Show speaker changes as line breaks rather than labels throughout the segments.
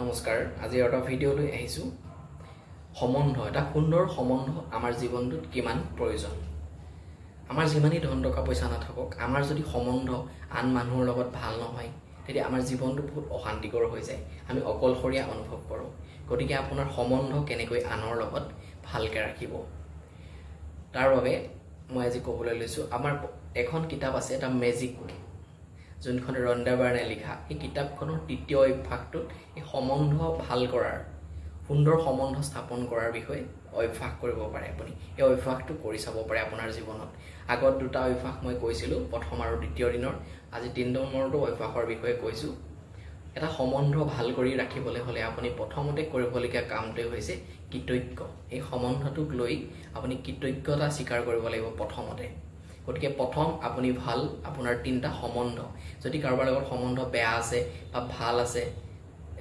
নমস্কাৰ আজি এটা ভিডিও লৈ আহিছো সম্বন্ধ এটা সুন্দৰ সম্বন্ধ আমাৰ জীৱনটোত কিমান প্ৰয়োজন আমাৰ যিমানই ধন টকা পইচা নাথাকক আমাৰ যদি সম্বন্ধ আন মানুহৰ লগত ভাল নহয় তেতিয়া আমাৰ জীৱনটো বহুত অশান্তিকৰ হৈ যায় আমি অকলশৰীয়া অনুভৱ কৰোঁ গতিকে আপোনাৰ সম্বন্ধ কেনেকৈ আনৰ লগত ভালকৈ ৰাখিব তাৰ বাবে মই আজি ক'বলৈ লৈছো আমাৰ এখন কিতাপ আছে এটা মেজিক যোনখন ৰণ্ডা বাৰ্নে লিখা এই কিতাপখনৰ তৃতীয় অভ্যাসটোত এই সম্বন্ধ ভাল কৰাৰ সুন্দৰ সম্বন্ধ স্থাপন কৰাৰ বিষয়ে অভ্যাস কৰিব পাৰে আপুনি এই অভ্যাসটো কৰি চাব পাৰে আপোনাৰ জীৱনত আগত দুটা অভ্যাস মই কৈছিলো প্ৰথম আৰু দ্বিতীয় দিনৰ আজি তিন নম্বৰটো অভ্যাসৰ বিষয়ে কৈছো এটা সম্বন্ধ ভাল কৰি ৰাখিবলৈ হলে আপুনি প্ৰথমতে কৰিবলগীয়া কামটোই হৈছে কৃতজ্ঞ এই সম্বন্ধটোক লৈ আপুনি কৃতজ্ঞতা স্বীকাৰ কৰিব লাগিব প্ৰথমতে গতিকে প্ৰথম আপুনি ভাল আপোনাৰ তিনটা সম্বন্ধ যদি কাৰোবাৰ লগত সম্বন্ধ বেয়া আছে বা ভাল আছে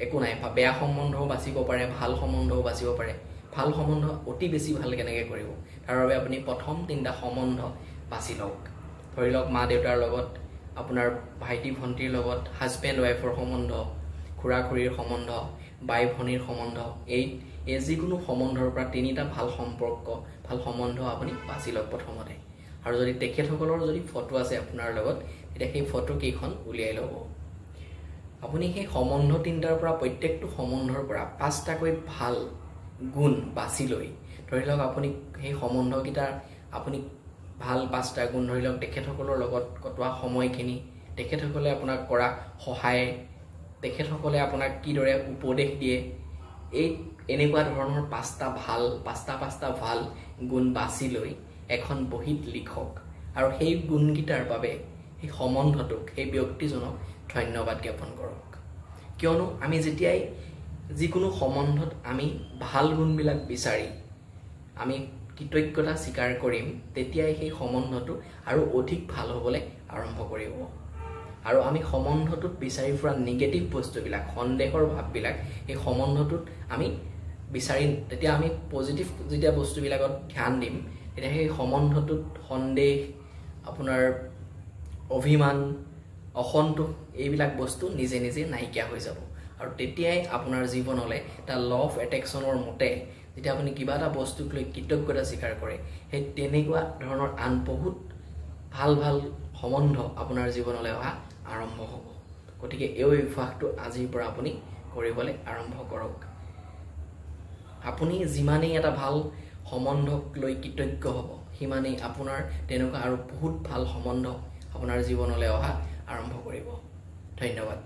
একো নাই বেয়া সম্বন্ধও বাচিব পাৰে ভাল সম্বন্ধও বাচিব পাৰে ভাল সম্বন্ধ অতি বেছি ভাল কেনেকৈ কৰিব তাৰ বাবে আপুনি প্ৰথম তিনটা সম্বন্ধ বাছি লওক ধৰি লওক মা দেউতাৰ লগত আপোনাৰ ভাইটি ভণ্টিৰ লগত হাজবেণ্ড ওয়াইফৰ সম্বন্ধ খুৰা খুৰীৰ সম্বন্ধ বাই ভনীৰ সম্বন্ধ এই যিকোনো সম্বন্ধৰ পৰা তিনিটা ভাল সম্পৰ্ক ভাল সম্বন্ধ আপুনি বাছি লওক প্ৰথমতে আৰু যদি তেখেতসকলৰ যদি ফটো আছে আপোনাৰ লগত তেতিয়া সেই ফটো কেইখন উলিয়াই ল'ব আপুনি সেই সম্বন্ধ তিনটাৰ পৰা প্ৰত্যেকটো সম্বন্ধৰ পৰা পাঁচটাকৈ ভাল গুণ বাছি লৈ ধৰি লওক আপুনি সেই সম্বন্ধকেইটাৰ আপুনি ভাল পাঁচটা গুণ ধৰি লওক তেখেতসকলৰ লগত কটোৱা সময়খিনি তেখেতসকলে আপোনাক কৰা সহায় তেখেতসকলে আপোনাক কিদৰে উপদেশ দিয়ে এই এনেকুৱা ধৰণৰ পাঁচটা ভাল গুণ বাছি লৈ এখন বহীত লিখক আৰু সেই গুণকেইটাৰ বাবে সেই সম্বন্ধটোক সেই ব্যক্তিজনক ধন্যবাদ জ্ঞাপন কৰক কিয়নো আমি যেতিয়াই যিকোনো সম্বন্ধত আমি ভাল গুণবিলাক বিচাৰি আমি কৃতজ্ঞতা স্বীকাৰ কৰিম তেতিয়াই সেই সম্বন্ধটো আৰু অধিক ভাল হ'বলৈ আৰম্ভ কৰিব আৰু আমি সম্বন্ধটোত বিচাৰি ফুৰা নিগেটিভ বস্তুবিলাক সন্দেহৰ ভাৱবিলাক এই সম্বন্ধটোত আমি বিচাৰি তেতিয়া আমি পজিটিভ যেতিয়া বস্তুবিলাকত ধ্যান দিম তেতিয়া সেই সম্বন্ধটোত সন্দেহ আপোনাৰ অভিমান অসন্তোষ এইবিলাক বস্তু নিজে নিজে নাইকিয়া হৈ যাব আৰু তেতিয়াই আপোনাৰ জীৱনলৈ এটা ল অফ এট্ৰেকশ্যনৰ মতে যেতিয়া আপুনি কিবা এটা বস্তুক লৈ কৃতজ্ঞতা স্বীকাৰ কৰে সেই তেনেকুৱা ধৰণৰ আন বহুত ভাল সম্বন্ধ আপোনাৰ জীৱনলৈ অহা আৰম্ভ হ'ব গতিকে এই অভ্যাসটো আজিৰ পৰা আপুনি কৰিবলৈ আৰম্ভ কৰক আপুনি যিমানেই এটা ভাল সম্বন্ধক লৈ কৃতজ্ঞ হ'ব সিমানেই আপোনাৰ তেনেকুৱা আৰু বহুত ভাল সম্বন্ধ আপোনাৰ জীৱনলৈ অহা আৰম্ভ কৰিব ধন্যবাদ